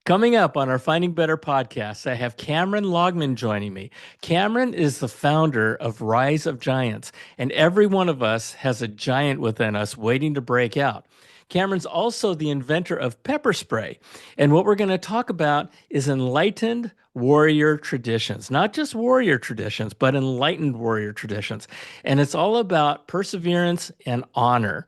Coming up on our Finding Better podcast, I have Kamran Loghman joining me. Kamran is the founder of Rise of Giants, and every one of us has a giant within us waiting to break out. Kamran's also the inventor of pepper spray. And what we're going to talk about is enlightened warrior traditions, not just warrior traditions, but enlightened warrior traditions. And it's all about perseverance and honor.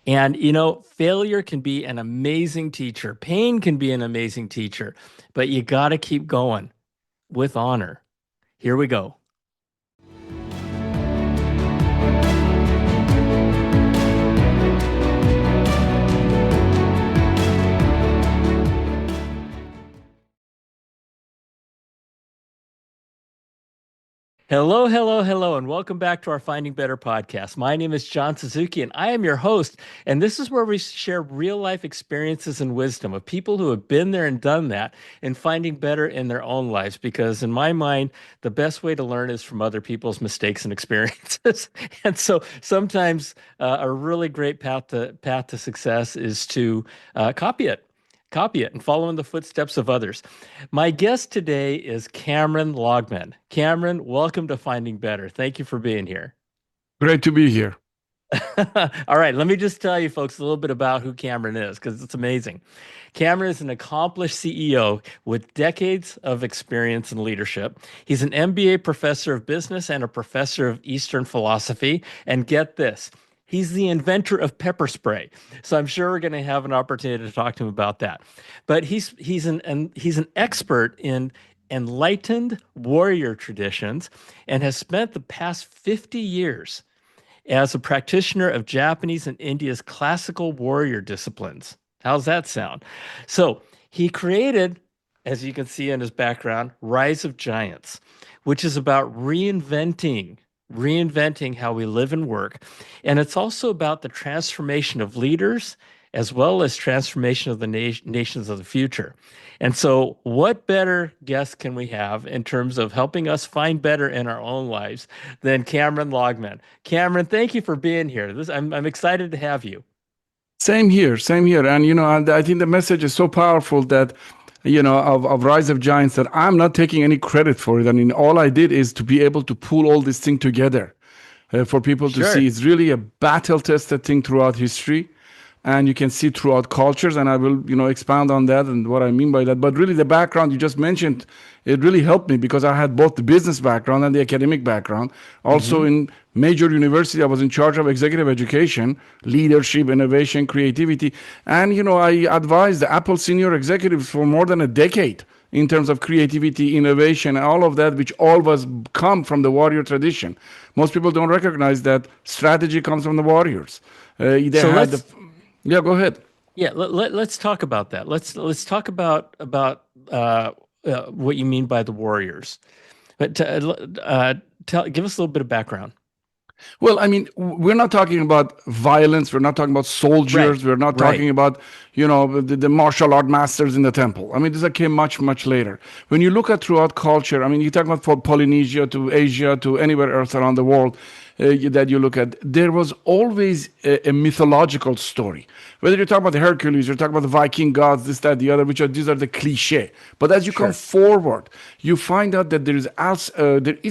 And, failure can be an amazing teacher. Pain can be an amazing teacher, but you got to keep going with honor. Here we go. Hello, hello, hello, and welcome back to our Finding Better podcast. My name is John Suzuki, and I am your host. And this is where we share real life experiences and wisdom of people who have been there and done that and finding better in their own lives. Because in my mind, the best way to learn is from other people's mistakes and experiences. And so sometimes a really great path to success is to copy it. And follow in the footsteps of others. My guest today is Kamran Loghman. Kamran, welcome to Finding Better. Thank you for being here. Great to be here. All right, let me just tell you folks a little bit about who Kamran is because it's amazing. Kamran is an accomplished CEO with decades of experience in leadership. He's an MBA professor of business and a professor of Eastern philosophy. And get this, he's the inventor of pepper spray. So I'm sure we're going to have an opportunity to talk to him about that. But he's an expert in enlightened warrior traditions and has spent the past 50 years as a practitioner of Japanese and India's classical warrior disciplines. How's that sound? So he created, as you can see in his background, Rise of Giants, which is about reinventing how we live and work. And it's also about the transformation of leaders as well as transformation of the nations of the future. And so what better guest can we have in terms of helping us find better in our own lives than Kamran Loghman? Kamran, thank you for being here. I'm excited to have you. Same here, same here. And, I think the message is so powerful that, of Rise of Giants that I'm not taking any credit for it. I mean, all I did is to be able to pull all this thing together for people to see. It's really a battle-tested thing throughout history. And you can see throughout cultures, and I will, expound on that and what I mean by that. But really, the background you just mentioned, it really helped me because I had both the business background and the academic background. Also, in major university, I was in charge of executive education, leadership, innovation, creativity, and I advised the Apple senior executives for more than a decade in terms of creativity, innovation, and all of that, which all was come from the warrior tradition. Most people don't recognize that strategy comes from the warriors. Yeah, go ahead. Yeah, let's talk about that. Let's talk about what you mean by the warriors. But give us a little bit of background. Well, I mean, we're not talking about violence. We're not talking about soldiers. We're not talking about, the martial art masters in the temple. I mean, this came much, much later. When you look at throughout culture, I mean, you talk about from Polynesia to Asia to anywhere else around the world that you look at, there was always a mythological story. Whether you talk about the Hercules, you're talking about the Viking gods, this, that, the other, these are the cliche. But as you come forward, you find out that there is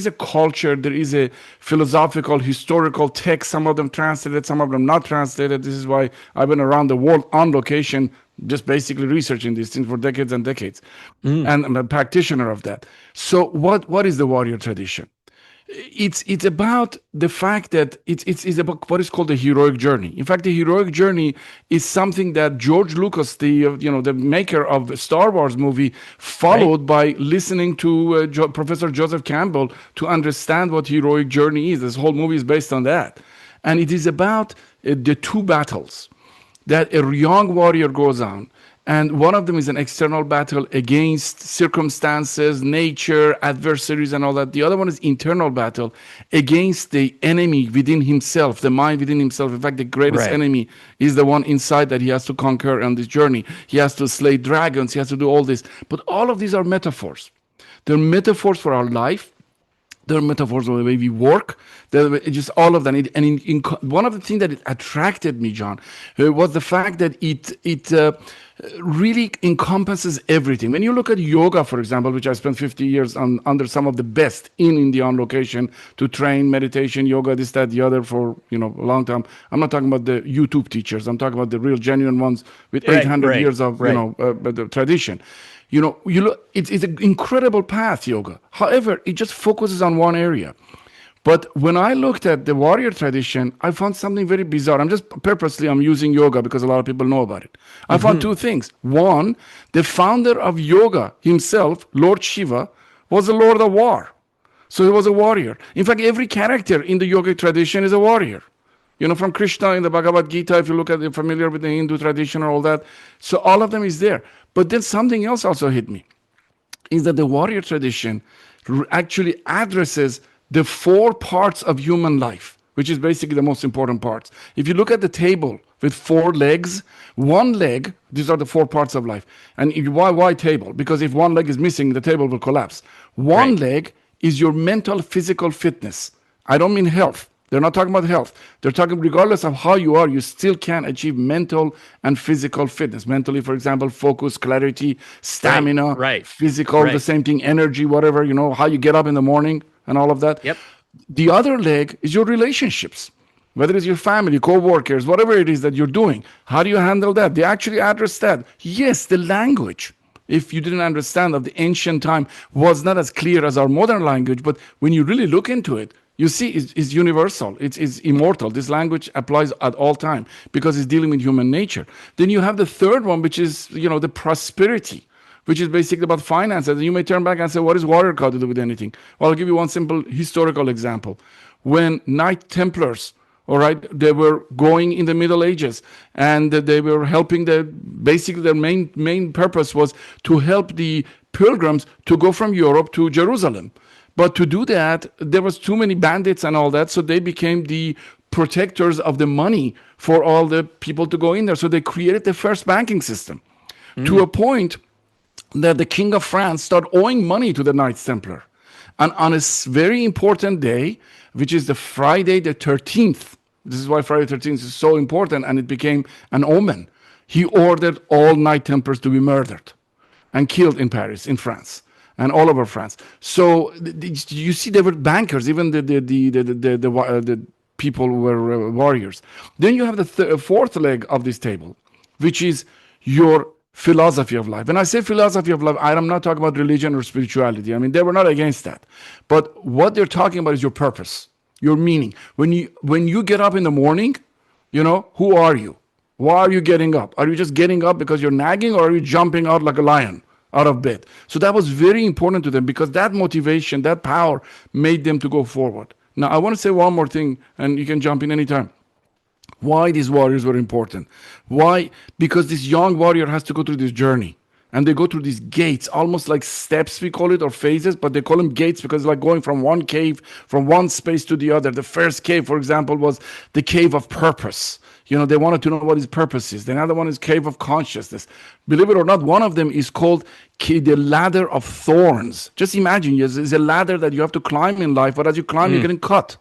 a culture, there is a philosophical, historical text, some of them translated, some of them not translated. This is why I've been around the world on location, just basically researching these things for decades and decades. And I'm a practitioner of that. So what is the warrior tradition? It's about the fact that it's about what is called the heroic journey. In fact, the heroic journey is something that George Lucas, the maker of the Star Wars movie, followed by listening to Professor Joseph Campbell to understand what heroic journey is. This whole movie is based on that, and it is about the two battles that a young warrior goes on. And one of them is an external battle against circumstances, nature, adversaries, and all that. The other one is internal battle against the enemy within himself, the mind within himself. In fact, the greatest enemy is the one inside that he has to conquer on this journey. He has to slay dragons. He has to do all this. But all of these are metaphors. They're metaphors for our life. They're metaphors of the way we work. They're just all of that. One of the things that it attracted me, John, was the fact that really encompasses everything. When you look at yoga, for example, which I spent 50 years under some of the best in India on location to train meditation, yoga, this, that, the other for a long time. I'm not talking about the YouTube teachers. I'm talking about the real genuine ones with Right, 800 right, years of right. the tradition. You look, it's an incredible path, yoga. However, it just focuses on one area. But when I looked at the warrior tradition, I found something very bizarre. I'm using yoga because a lot of people know about it. I found Hmm. two things. One, the founder of yoga himself, Lord Shiva, was a lord of war. So he was a warrior. In fact, every character in the yogic tradition is a warrior. From Krishna in the Bhagavad Gita, if you look at it, familiar with the Hindu tradition or all that. So all of them is there. But then something else also hit me is that the warrior tradition actually addresses the four parts of human life, which is basically the most important parts. If you look at the table with four legs, one leg, these are the four parts of life. And why table? Because if one leg is missing, the table will collapse. One Right. leg is your mental, physical fitness. I don't mean health. They're not talking about health. They're talking regardless of how you are, you still can achieve mental and physical fitness. Mentally, for example, focus, clarity, Right, stamina, right, physical, the right. same thing, energy, whatever, how you get up in the morning and all of that. Yep. The other leg is your relationships, whether it's your family, co-workers, whatever it is that you're doing. How do you handle that? They actually address that. Yes, the language, if you didn't understand of the ancient time, was not as clear as our modern language, but when you really look into it, you see it's universal, it's immortal. This language applies at all time because it's dealing with human nature. Then you have the third one, which is the prosperity, which is basically about finances. And you may turn back and say, what is water got to do with anything? Well, I'll give you one simple historical example. When Knight Templars, all right, they were going in the Middle Ages, and they were helping basically their main purpose was to help the pilgrims to go from Europe to Jerusalem. But to do that, there was too many bandits and all that, so they became the protectors of the money for all the people to go in there. So they created the first banking system to a Mm. point that the king of France started owing money to the Knights Templar. And on a very important day, which is the Friday the 13th, this is why Friday the 13th is so important, and it became an omen. He ordered all Knight Templars to be murdered and killed in Paris, in France, and all over France. So you see, they were bankers, even the people who were warriors. Then you have the fourth leg of this table, which is your philosophy of life. When I say philosophy of life, I'm not talking about religion or spirituality. I mean, they were not against that. But what they're talking about is your purpose, your meaning. When you get up in the morning, who are you? Why are you getting up? Are you just getting up because you're nagging, or are you jumping out like a lion out of bed? So that was very important to them because that motivation, that power made them to go forward. Now, I want to say one more thing, and you can jump in anytime. Why these warriors were important? Why? Because this young warrior has to go through this journey. And they go through these gates, almost like steps, we call it, or phases, but they call them gates because it's like going from one cave, from one space to the other. The first cave, for example, was the cave of purpose. They wanted to know what his purpose is. The other one is cave of consciousness. Believe it or not, one of them is called the ladder of thorns. Just imagine, it's a ladder that you have to climb in life, but as you climb, you're Mm. getting cut.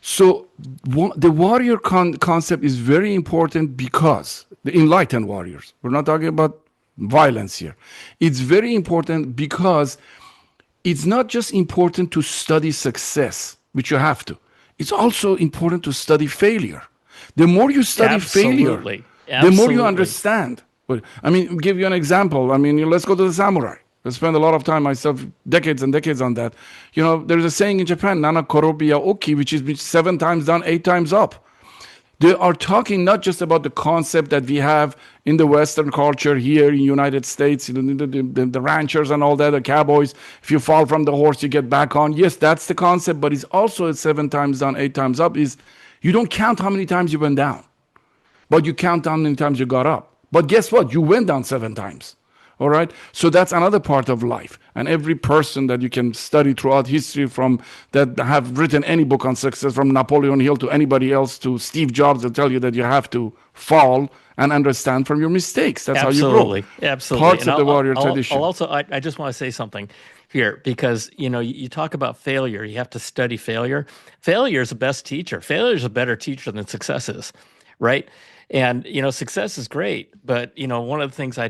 So the warrior concept is very important because the enlightened warriors, we're not talking about violence here. It's very important because it's not just important to study success, which you have to. It's also important to study failure. The more you study failure, Absolutely. the more you Absolutely. understand. But I mean, I'll give you an example. I mean, let's go to the samurai. I spent a lot of time myself, decades and decades on that. There's a saying in Japan, Nana Korobiya Oki, which is 7 times down, 8 times up. They are talking not just about the concept that we have in the Western culture here in the United States, the ranchers and all that, the cowboys. If you fall from the horse, you get back on. Yes, that's the concept, but it's also 7 times down, 8 times up. Is you don't count how many times you went down, but you count how many times you got up. But guess what? You went down 7 times. All right. So that's another part of life. And every person that you can study throughout history, from that have written any book on success, from Napoleon Hill to anybody else to Steve Jobs, will tell you that you have to fall and understand from your mistakes. That's how you grow. Absolutely. Absolutely. Parts And of the warrior I'll tradition. also, I just want to say something here because, you talk about failure. You have to study failure. Failure is the best teacher. Failure is a better teacher than success is, right? And success is great, but one of the things I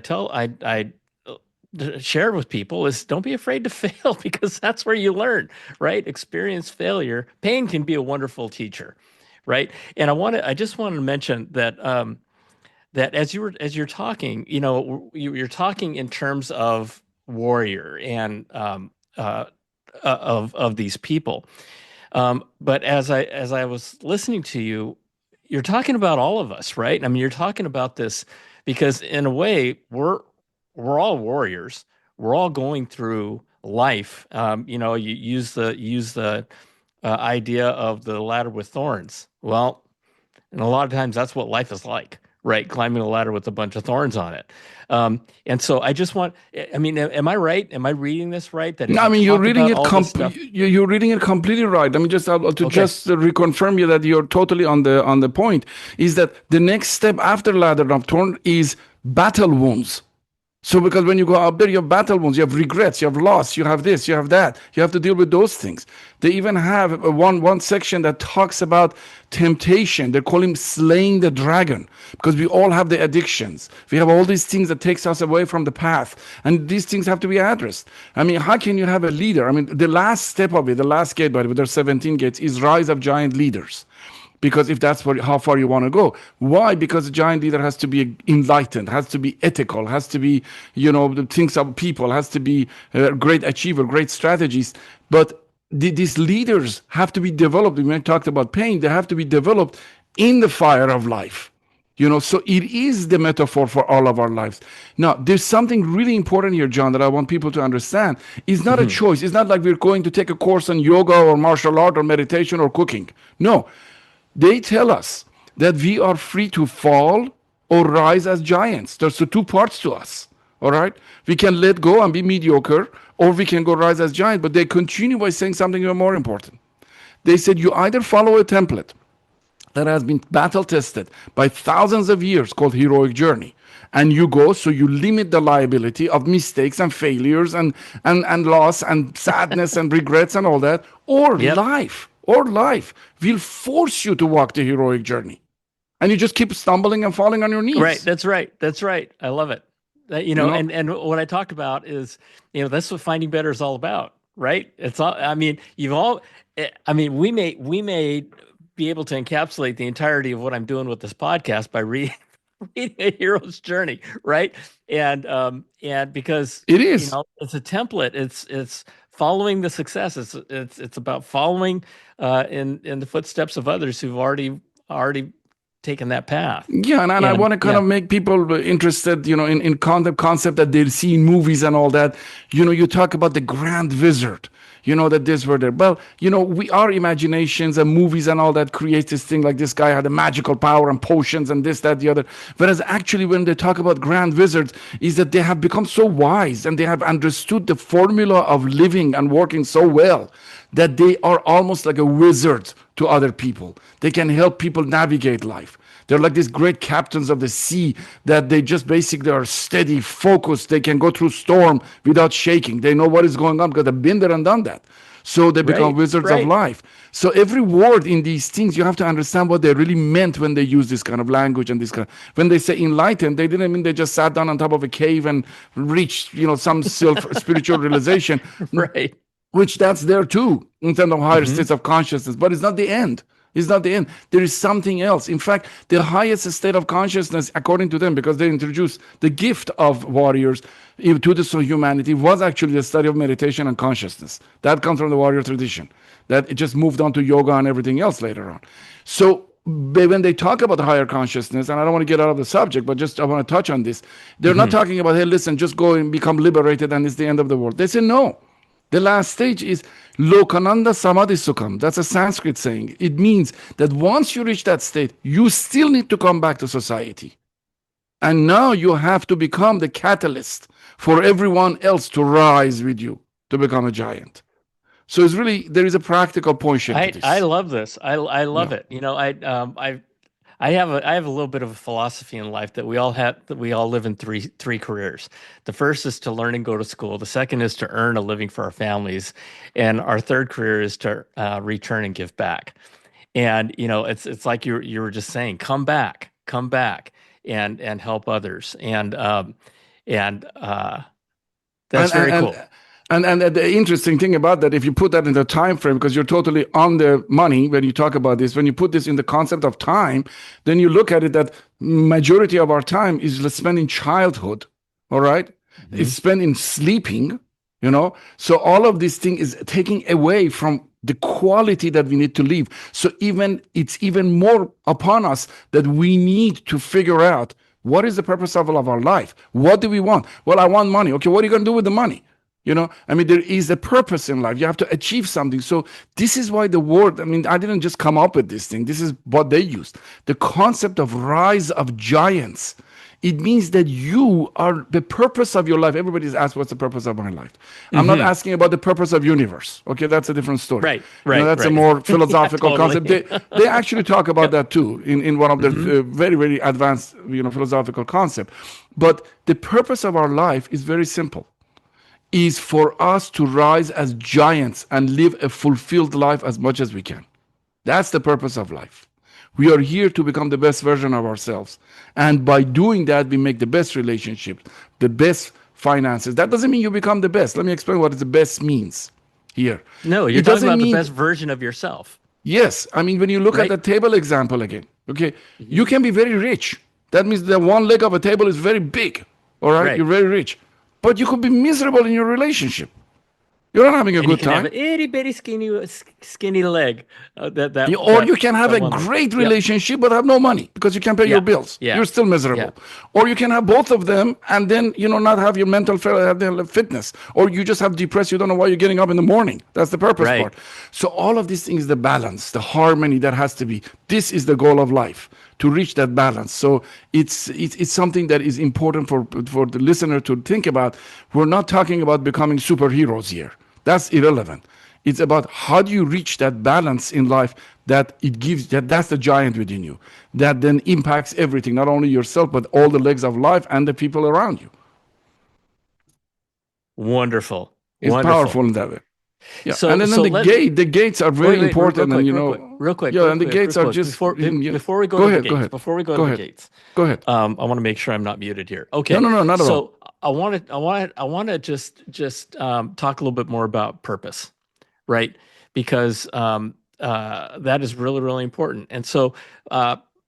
shared with people is don't be afraid to fail because that's where you learn, right? Experience failure. Pain can be a wonderful teacher, right? And I just wanted to mention that that as you're talking, you're talking in terms of warrior and of these people. But as I was listening to you, you're talking about all of us, right? I mean, you're talking about this because in a way, we're all warriors. We're all going through life. You use the idea of the ladder with thorns. Well, and a lot of times that's what life is like, right? Climbing a ladder with a bunch of thorns on it. And so I just want, I mean, am I right? Am I reading this right? That No, as I you mean, you're talk reading about it all this stuff, you're reading it completely right. I mean, just to okay. just reconfirm you that you're totally on the point is that the next step after ladder of thorn is battle wounds. So because when you go up there, you have battle wounds, you have regrets, you have loss, you have this, you have that. You have to deal with those things. They even have one section that talks about temptation. They call him slaying the dragon because we all have the addictions. We have all these things that takes us away from the path, and these things have to be addressed. I mean, how can you have a leader? I mean, the last step of it, the last gate, by the way, there's 17 gates, is rise of giant leaders because if that's how far you want to go. Why? Because a giant leader has to be enlightened, has to be ethical, has to be, the things of people, has to be a great achiever, great strategies. But these leaders have to be developed. When I talked about pain, they have to be developed in the fire of life. So it is the metaphor for all of our lives. Now, there's something really important here, John, that I want people to understand. It's not a Mhm. choice. It's not like we're going to take a course on yoga or martial art or meditation or cooking. No, they tell us that we are free to fall or rise as giants. There's the two parts to us. All right? We can let go and be mediocre, or we can go rise as giants. But they continue by saying something even more important. They said you either follow a template that has been battle tested by thousands of years called heroic journey, and you go, so you limit the liability of mistakes and failures and loss and sadness and regrets and all that, Yep. or life will force you to walk the heroic journey, and you just keep stumbling and falling on your Right. knees. That's right. That's right. I love it. You know, And what I talk about is, that's what Finding Better is all about, right? It's all, I mean, I mean, we may be able to encapsulate the entirety of what I'm doing with this podcast by reading, reading A Hero's Journey, right? And because, it is. it's a template, it's following the success. It's about following in the footsteps of others who've already taken that path. Yeah, and I And want to kind yeah. of make people interested, in concept that they see in movies and all that. You talk about the grand wizard, that this were there. Well, our imaginations and movies and all that creates this thing like this guy had a magical power and potions and this, that, the other. Whereas actually when they talk about grand wizards is that they have become so wise and they have understood the formula of living and working so well that they are almost like a wizard to other people. They can help people navigate life. They're like these great captains of the sea that they just basically are steady, focused. They can go through storm without shaking. They know what is going on because they've been there and done that. So they become Right, wizards of right. life. So every word in these things, you have to understand what they really meant when they use this kind of language and this kind of. When they say enlightened, they didn't mean they just sat down on top of a cave and reached, some spiritual realization, Right. which that's there too in terms of higher Hmm. states of consciousness, but it's not the end. It's not the end. There is something else. In fact, the highest state of consciousness, according to them, because they introduced the gift of warriors to the humanity, was actually the study of meditation and consciousness. That comes from the warrior tradition. That it just moved on to yoga and everything else later on. So when they talk about higher consciousness, and I don't want to get out of the subject, but just I want to touch on this. They're not Hmm. talking about, hey, listen, just go and become liberated and it's the end of the world. They say no. The last stage is Lokananda Samadhi Sukham. That's a Sanskrit saying. It means that once you reach that state, you still need to come back to society. And now you have to become the catalyst for everyone else to rise with you to become a giant. So it's really, there is a practical portion to I this. love this. I love Yeah. it. I have a little bit of a philosophy in life that we all live in three careers. The first is to learn and go to school. The second is to earn a living for our families, and our third career is to return and give back. And it's like you were just saying, come back. come back and help others. And that's And very and cool. and the interesting thing about that, if you put that in the time frame, because you're totally on the money when you talk about this, when you put this in the concept of time, then you look at it that majority of our time is spent in childhood. All right, Mhm. it's spent in sleeping. So all of this thing is taking away from the quality that we need to live. So it's even more upon us that we need to figure out what is the purpose of our life. What do we want? Well, I want money. Okay, what are you going to do with the money? There is a purpose in life. You have to achieve something. So this is why the word, I didn't just come up with this thing. This is what they used. The concept of rise of giants. It means that you are the purpose of your life. Everybody's asked, what's the purpose of my life? I'm not Hmm. asking about the purpose of universe. Okay, that's a different story. Right, right, That's a right. more Yeah, philosophical totally. concept. They actually talk about Yep. that too in one of their Hmm. very, very advanced philosophical concept. But the purpose of our life is very simple, is for us to rise as giants and live a fulfilled life as much as we can. That's the purpose of life. We are here to become the best version of ourselves. And by doing that, we make the best relationships, the best finances. That doesn't mean you become the best. Let me explain what the best means here. No, you're It talking doesn't about the mean, best version of yourself, yes, when you look at right? the table example again, okay, you Hmm. can be very rich. That means that one leg of a table is very big, all right? Right. You're very rich. But you could be miserable in your relationship. You're not having a And you good can have time. an itty bitty skinny leg. That Or you that can have that a one leg. great Yep. relationship but have no money because you can't pay your Yeah. bills. Yeah. You're still Yeah. miserable. Or you can have both of them and then not have your mental fitness. Or you just have depressed. You don't know why you're getting up in the morning. That's the purpose Right. part. So all of these things, the balance, the harmony that has to be. This is the goal of life, to reach that balance. So it's something that is important for the listener to think about. We're not talking about becoming superheroes here. That's irrelevant. It's about how do you reach that balance in life that it gives, that's the giant within you that then impacts everything, not only yourself but all the legs of life and the people around you. Wonderful. It's Wonderful. powerful in that way. Yeah, and So then so let the gates are very wait, real important, and quick, real quick, yeah, and the real gates are quick. just Before we go go to the ahead, go gates, ahead, before we go to go the ahead, gates, go ahead. I want to make sure I'm not muted here. No, Okay. no, no, not at all. So I want to just talk a little bit more about purpose, right? Because that is really, really important. And so,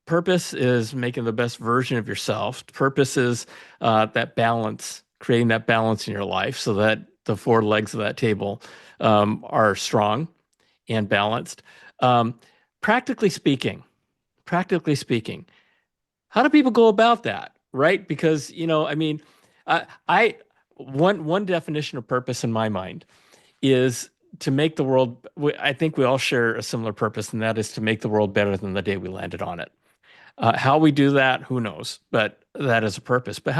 purpose is making the best version of yourself. Purpose is that balance, creating that balance in your life so that the four legs of that table are strong and balanced. Um, practically speaking, practically speaking, how do people go about that? Right? Because, I one definition of purpose in my mind is to make the world. I think we all share a similar purpose, and that is to make the world better than the day we landed on it. How we do that, who knows? But that is a purpose. But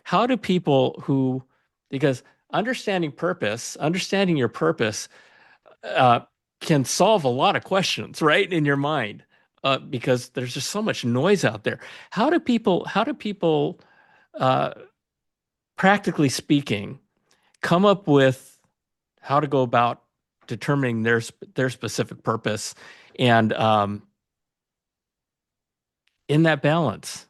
how do people who, because understanding your purpose, uh, can solve a lot of questions, right, in your mind, because there's just so much noise out there. How do people, uh, practically speaking, come up with how to go about determining their specific purpose and in that balance.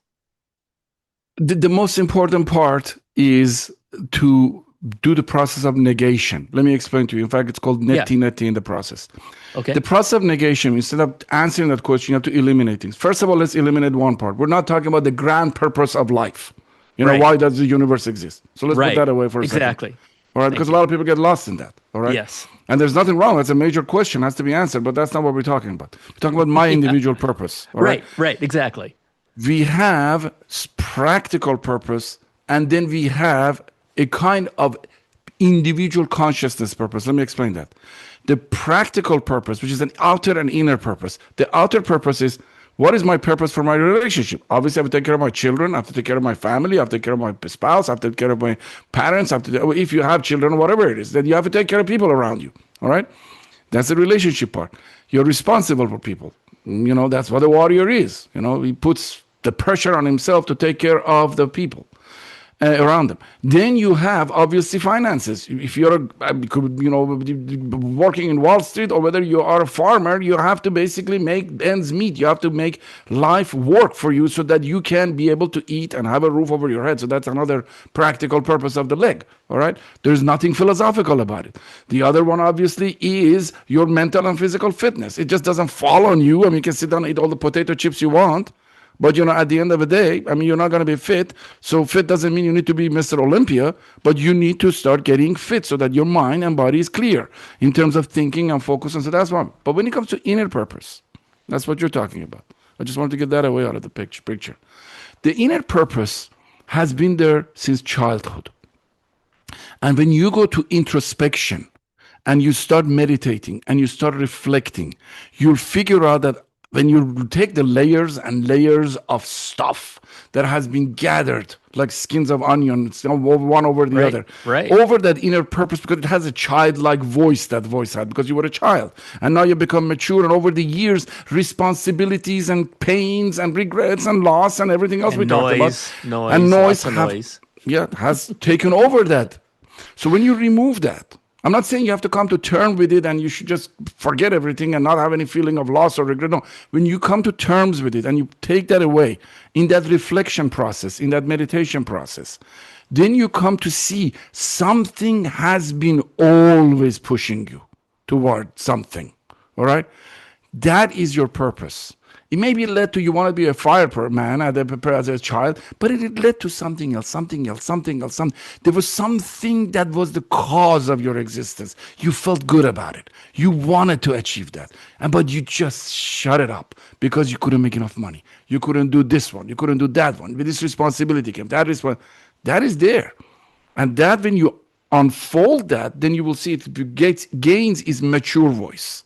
The most important part is to do the process of negation. Let me explain to you. In fact, it's called Yeah. neti in the process. The Okay. process of negation, instead of answering that question, you have to eliminate things. First of all, let's eliminate one part. We're not talking about the grand purpose of life. Right. Why does the universe exist? So let's put Right. that away for a second. Exactly. All right, because Thank a you. lot of people get lost in that. All right. Yes. And there's nothing wrong. That's a major question, has to be answered, but that's not what we're talking about. We're talking about my Yeah. individual purpose. All right. Right. Right. Exactly. We have practical purpose, and then we have a kind of individual consciousness purpose. Let me explain that. The practical purpose, which is an outer and inner purpose. The outer purpose is, what is my purpose for my relationship? Obviously, I have to take care of my children. I have to take care of my family. I have to take care of my spouse. I have to take care of my parents. I have to, if you have children, whatever it is, then you have to take care of people around you. All right? That's the relationship part. You're responsible for people. That's what a warrior is. He puts the pressure on himself to take care of the people. around them. Then you have obviously finances. If you're working in Wall Street, or whether you are a farmer, you have to basically make ends meet. You have to make life work for you so that you can be able to eat and have a roof over your head. So that's another practical purpose of the leg. All right, there's nothing philosophical about it. The other one obviously is your mental and physical fitness. It just doesn't fall on you. I mean, you can sit down and eat all the potato chips you want, but at the end of the day, I mean, you're not going to be fit. So fit doesn't mean you need to be Mr. Olympia, but you need to start getting fit so that your mind and body is clear in terms of thinking and focus. And so that's one. But when it comes to inner purpose, that's what you're talking about. I just wanted to get that away out of the picture. The inner purpose has been there since childhood. And when you go to introspection and you start meditating and you start reflecting, you'll figure out that when you take the layers and layers of stuff that has been gathered like skins of onions, one over the other, over that inner purpose, because it has a childlike voice, that voice had, because you were a child. And now you become mature, and over the years, responsibilities and pains and regrets and loss and everything else we talked about. Noise has taken over that. So when you remove that, I'm not saying you have to come to terms with it and you should just forget everything and not have any feeling of loss or regret. No, when you come to terms with it and you take that away in that reflection process, in that meditation process, then you come to see something has been always pushing you toward something. All right? That is your purpose. It maybe led to you want to be a fireman as a child, but it led to something else. There was something that was the cause of your existence. You felt good about it. You wanted to achieve that. But you just shut it up because you couldn't make enough money. You couldn't do this one. You couldn't do that one. With this responsibility came. That is there. And that when you unfold that, then you will see it gains its mature voice.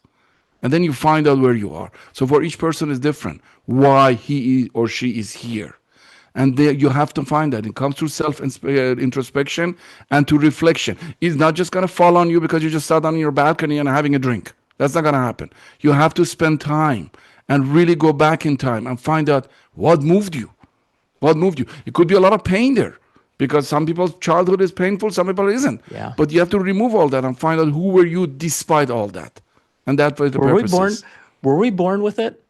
And then you find out where you are. So for each person is different, why he or she is here. And you have to find that. It comes through self-introspection and to reflection. It's not just going to fall on you because you just sat on your balcony and having a drink. That's not going to happen. You have to spend time and really go back in time and find out what moved you. What moved you? It could be a lot of pain there, because some people's childhood is painful, some people isn't. Yeah. But you have to remove all that and find out who were you despite all that. And that's what the purpose is. Were we born with it?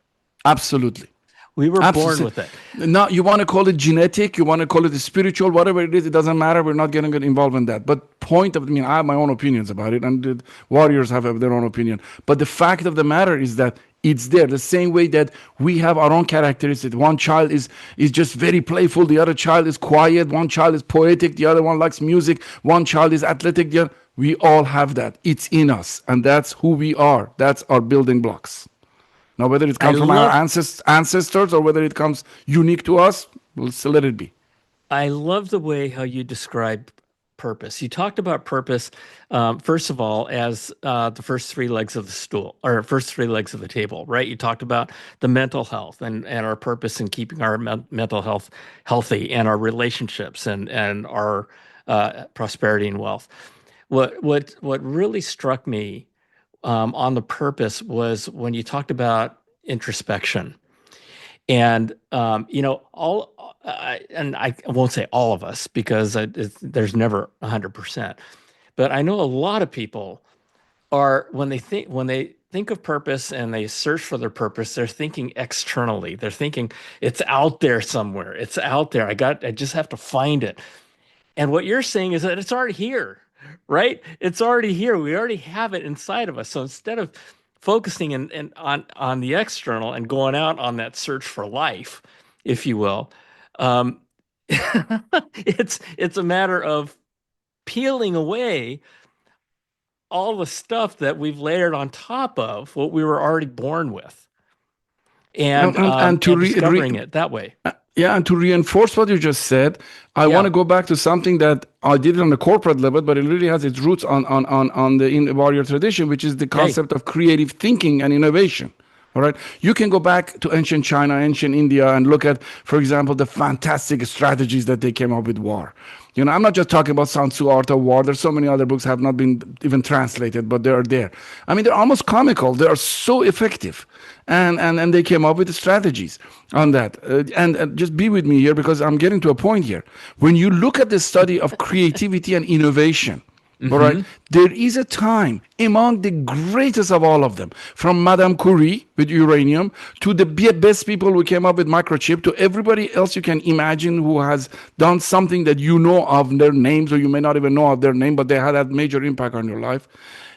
Absolutely. We were born with it. Now, you want to call it genetic, you want to call it spiritual, whatever it is, it doesn't matter. We're not getting involved in that. But I have my own opinions about it, and the warriors have their own opinion. But the fact of the matter is that it's there. The same way that we have our own characteristics. One child is just very playful. The other child is quiet. One child is poetic. The other one likes music. One child is athletic. We all have that. It's in us. And that's who we are. That's our building blocks. Now, whether it comes from our ancestors or whether it comes unique to us, we'll still let it be. I love the way how you describe purpose. You talked about purpose, first of all, as the first three legs of the stool, or first three legs of the table, right? You talked about the mental health and our purpose in keeping our mental health healthy, and our relationships and our prosperity and wealth. What really struck me on the purpose was when you talked about introspection, and and I won't say all of us, because there's never 100%, but I know a lot of people are, when they think of purpose and they search for their purpose, they're thinking externally. They're thinking it's out there somewhere. It's out there. I just have to find it. And what you're saying is that it's already here. Right? It's already here. We already have it inside of us. So instead of focusing on the external and going out on that search for life, if you will, it's a matter of peeling away all the stuff that we've layered on top of what we were already born with, and discovering it that way. Yeah, and to reinforce what you just said, I want to go back to something that I did on the corporate level, but it really has its roots in the warrior tradition, which is the concept of creative thinking and innovation. All right, you can go back to ancient China, ancient India, and look at, for example, the fantastic strategies that they came up with war. I'm not just talking about Sun Tzu, Art of War. There's so many other books have not been even translated, but they are there. I mean, they're almost comical. They are so effective. And they came up with strategies on that. And just be with me here because I'm getting to a point here. When you look at the study of creativity and innovation, all right. There is a time among the greatest of all of them, from Madame Curie with uranium to the best people who came up with microchip to everybody else you can imagine who has done something that you know of their names or you may not even know of their name, but they had that major impact on your life.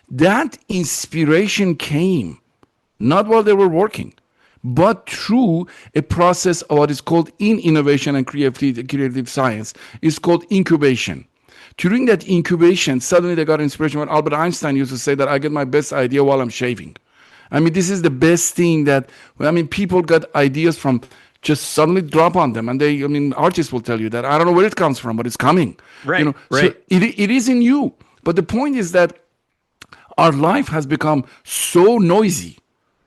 That inspiration came not while they were working, but through a process of what is called in innovation and creative science. It's called incubation. During that incubation, suddenly they got inspiration. When Albert Einstein used to say that I get my best idea while I'm shaving. I mean, this is the best thing that, I mean, people got ideas from just suddenly drop on them. And I mean, artists will tell you that. I don't know where it comes from, but it's coming. Right, So it is in you. But the point is that our life has become so noisy.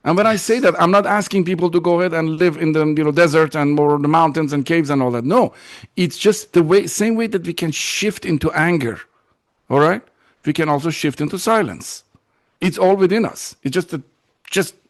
And when I say that, I'm not asking people to go ahead and live in the desert and or the mountains and caves and all that. No, it's just the same way that we can shift into anger. All right, we can also shift into silence. It's all within us. It's just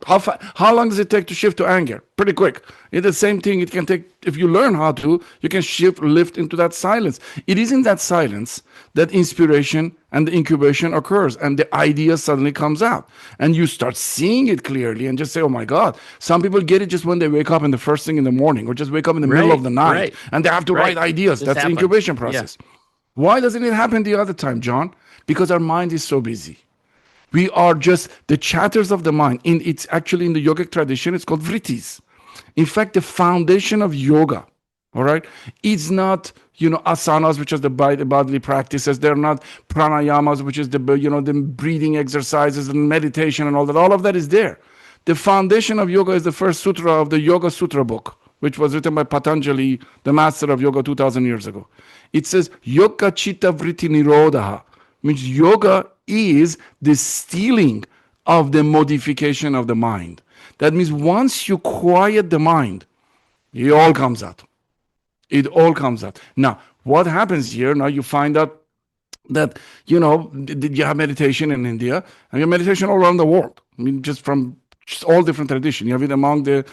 how long does it take to shift to anger? Pretty quick. It's the same thing. It can take, if you learn how to, you can lift into that silence. It is in that silence that inspiration and the incubation occurs and the idea suddenly comes out and you start seeing it clearly and just say, oh my God. Some people get it just when they wake up in the first thing in the morning or just wake up in the middle of the night and they have to write ideas. That's the incubation process. Yeah. Why doesn't it happen the other time, John? Because our mind is so busy. We are just the chatters of the mind. It's actually in the yogic tradition, it's called vrittis. In fact, the foundation of yoga, all right, it's not, asanas, which is the bodily practices. They're not pranayamas, which is the breathing exercises and meditation and all that. All of that is there. The foundation of yoga is the first sutra of the Yoga Sutra book, which was written by Patanjali, the master of yoga 2,000 years ago. It says, Yoga Chitta Vritti Nirodha, means yoga is the stealing of the modification of the mind. That means once you quiet the mind, it all comes out. It all comes out. Now, what happens here? Now you find out that, you have meditation in India and you have meditation all around the world. I mean, just all different traditions. You have it among the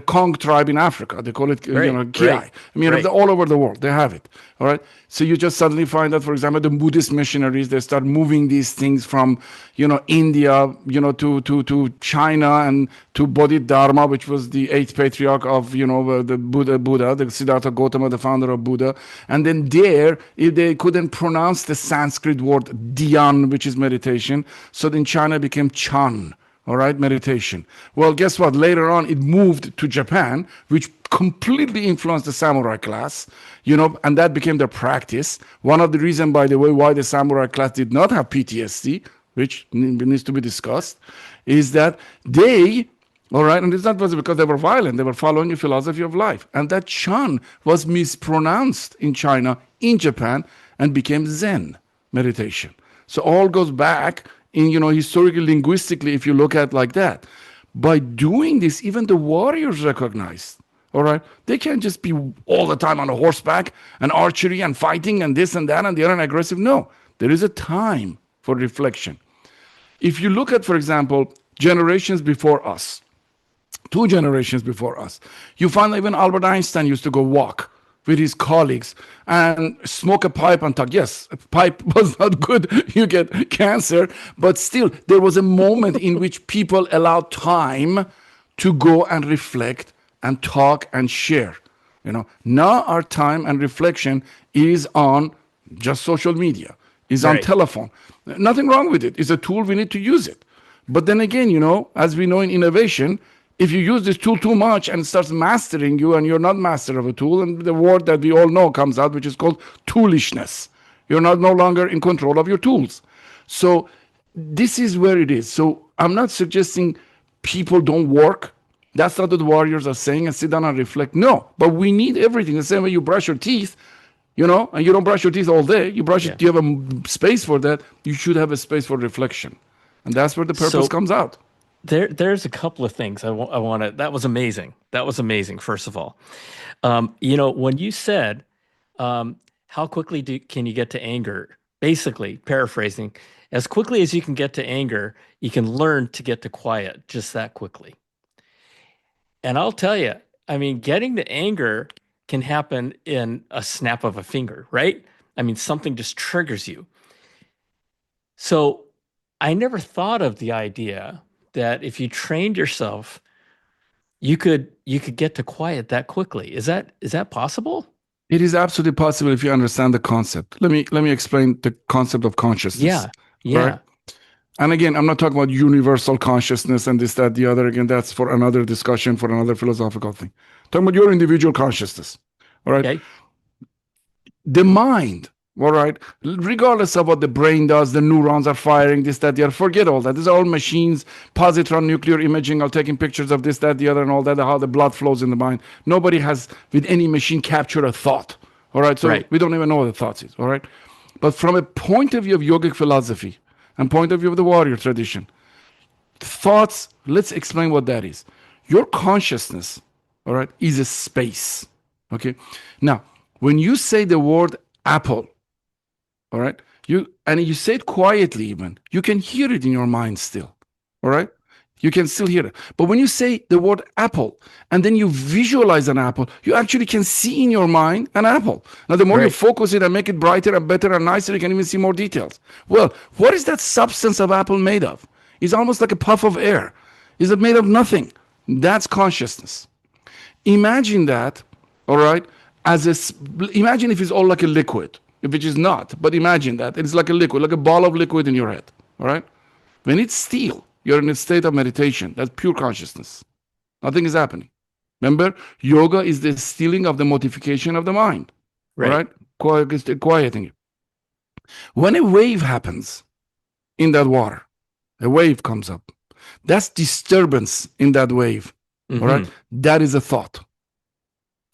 Kong tribe in Africa. They call it, Kiai. I mean, all over the world, they have it. All right. So you just suddenly find that, for example, the Buddhist missionaries, they start moving these things from, India, to China and to Bodhidharma, which was the 8th patriarch of, the Buddha, the Siddhartha Gautama, the founder of Buddha. And then there, if they couldn't pronounce the Sanskrit word dhyan, which is meditation, so then China became Chan. All right, meditation. Well, guess what? Later on, it moved to Japan, which completely influenced the samurai class, and that became their practice. One of the reasons, by the way, why the samurai class did not have PTSD, which needs to be discussed, is that they, all right, and it's not because they were violent, they were following a philosophy of life. And that Chan was mispronounced in China, in Japan, and became Zen meditation. So all goes back in, historically, linguistically, if you look at it like that. By doing this, even the warriors recognized, all right? They can't just be all the time on a horseback and archery and fighting and this and that and the other and aggressive. No, there is a time for reflection. If you look at, for example, generations before us, 2 generations before us, you find that even Albert Einstein used to go walk with his colleagues and smoke a pipe and talk. Yes, a pipe was not good. You get cancer. But still, there was a moment in which people allowed time to go and reflect and talk and share. Now our time and reflection is on just social media, is on telephone. Nothing wrong with it. It's a tool. We need to use it. But then again, as we know in innovation, if you use this tool too much and it starts mastering you and you're not master of a tool, and the word that we all know comes out, which is called toolishness. You're no longer in control of your tools. So this is where it is. So I'm not suggesting people don't work. That's not what the warriors are saying, and sit down and reflect. No, but we need everything. The same way you brush your teeth, and you don't brush your teeth all day. You brush it. You have a space for that. You should have a space for reflection. And that's where the purpose comes out. There's a couple of things I want to. That was amazing. That was amazing. First of all, when you said, how how quickly can you get to anger? Basically, paraphrasing, as quickly as you can get to anger, you can learn to get to quiet just that quickly. And I'll tell you, I mean, getting to anger can happen in a snap of a finger, right? I mean, something just triggers you. So I never thought of the idea that if you trained yourself, you could get to quiet that quickly. Is that possible? It is absolutely possible if you understand the concept. Let me explain the concept of consciousness. Yeah. All right. Yeah. And again, I'm not talking about universal consciousness and this, that, the other. Again, that's for another discussion, for another philosophical thing. Talking about your individual consciousness. All right. Okay. The mind, all right, regardless of what the brain does, the neurons are firing, this, that, the other. Forget all that. These are all machines, positron nuclear imaging, are taking pictures of this, that, the other, and all that, how the blood flows in the mind. Nobody has, with any machine, captured a thought. All right. So Right. we don't even know what the thoughts is. All right. But from a point of view of yogic philosophy and point of view of the warrior tradition, thoughts, let's explain what that is. Your consciousness, all right, is a space. Okay. Now, when you say the word apple, all right, you say it quietly, even you can hear it in your mind still. All right. You can still hear it. But when you say the word apple and then you visualize an apple, you actually can see in your mind an apple. Now, the more you Right. focus it and make it brighter and better and nicer, you can even see more details. Well, what is that substance of apple made of? It's almost like a puff of air. Is it made of nothing? That's consciousness. Imagine that, all right, imagine if it's all like a liquid, if it is not, but imagine that it's like a liquid, like a ball of liquid in your head, all right? When it's still, you're in a state of meditation. That's pure consciousness. Nothing is happening. Remember, yoga is the stilling of the mortification of the mind. All Right. right? Quieting it. When a wave happens in that water, a wave comes up. That's disturbance in that wave. All right? That is a thought.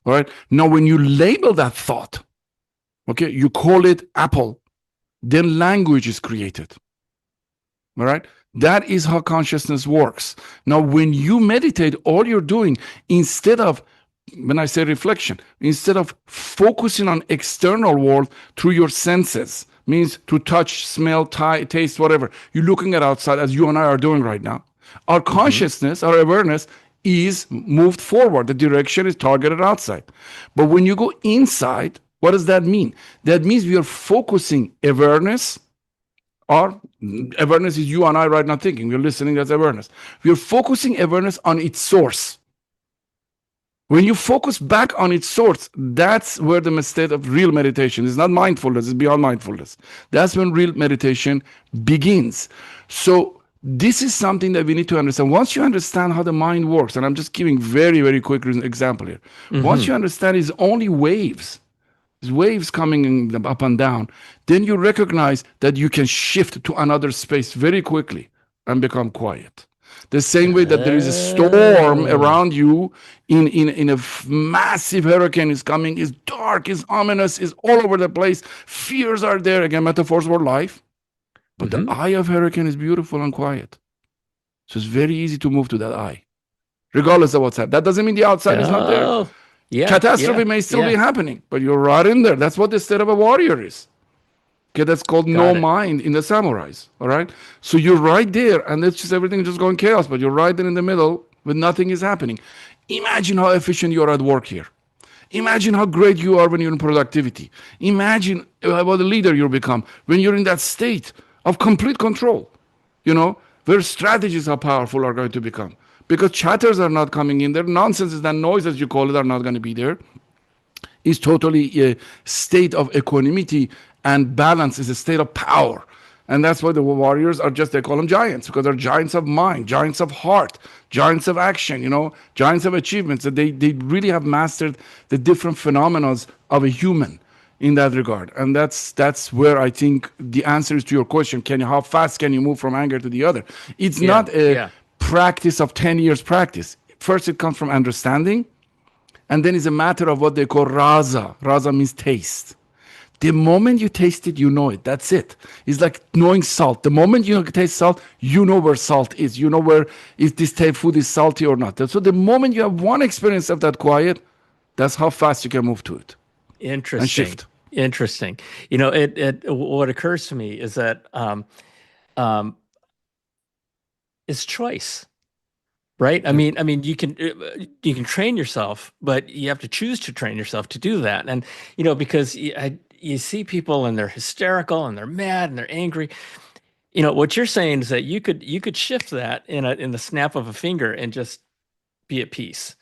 All right? Now, when you label that thought, okay, you call it apple, then language is created. All right? That is how consciousness works. Now, when you meditate, all you're doing, instead of, when I say reflection, instead of focusing on external world through your senses, means to touch, smell, taste, whatever, you're looking at outside as you and I are doing right now. Our consciousness, our awareness is moved forward. The direction is targeted outside. But when you go inside, what does that mean? That means we are focusing awareness. Or awareness is you and I right now thinking. We're listening, that's awareness. We're focusing awareness on its source. When you focus back on its source, that's where the state of real meditation is. Not mindfulness, it's beyond mindfulness. That's when real meditation begins. So this is something that we need to understand. Once you understand how the mind works, and I'm just giving very, very quick example here. Once you understand it's only waves, coming up and down, then you recognize that you can shift to another space very quickly and become quiet. The same way that there is a storm around you in a massive hurricane is coming, is dark, is ominous, is all over the place. Fears are there. Again, metaphors for life. But the eye of hurricane is beautiful and quiet. So it's very easy to move to that eye, regardless of what's happening. That doesn't mean the outside is not there. Yeah. Catastrophe may still be happening, but you're right in there. That's what the state of a warrior is. Okay, that's called no mind in the samurais. All right, so you're right there, and it's just everything just going chaos, but you're right there in the middle when nothing is happening. Imagine how efficient you are at work here. Imagine how great you are when you're in productivity. Imagine what a leader you become when you're in that state of complete control. You know, where strategies are powerful are going to become. Because chatters are not coming in there. Nonsense, that noise, as you call it, are not going to be there. It's totally a state of equanimity, and balance is a state of power. And that's why the warriors are just, they call them giants, because they're giants of mind, giants of heart, giants of action, giants of achievements. That they really have mastered the different phenomena of a human in that regard. And that's where I think the answer is to your question, how fast can you move from anger to the other? It's not a practice of 10 years practice. First, it comes from understanding, and then it's a matter of what they call rasa. Rasa means taste. The moment you taste it, you know it. That's it. It's like knowing salt. The moment you taste salt, you know where salt is. You know where if this food is salty or not. So the moment you have one experience of that quiet, that's how fast you can move to it. Interesting. And shift. Interesting. It what occurs to me is that um, it's choice, right? Yes. I mean, you can train yourself, but you have to choose to train yourself to do that. And because you see people and they're hysterical and they're mad and they're angry. What you're saying is that you could shift that in the snap of a finger and just be at peace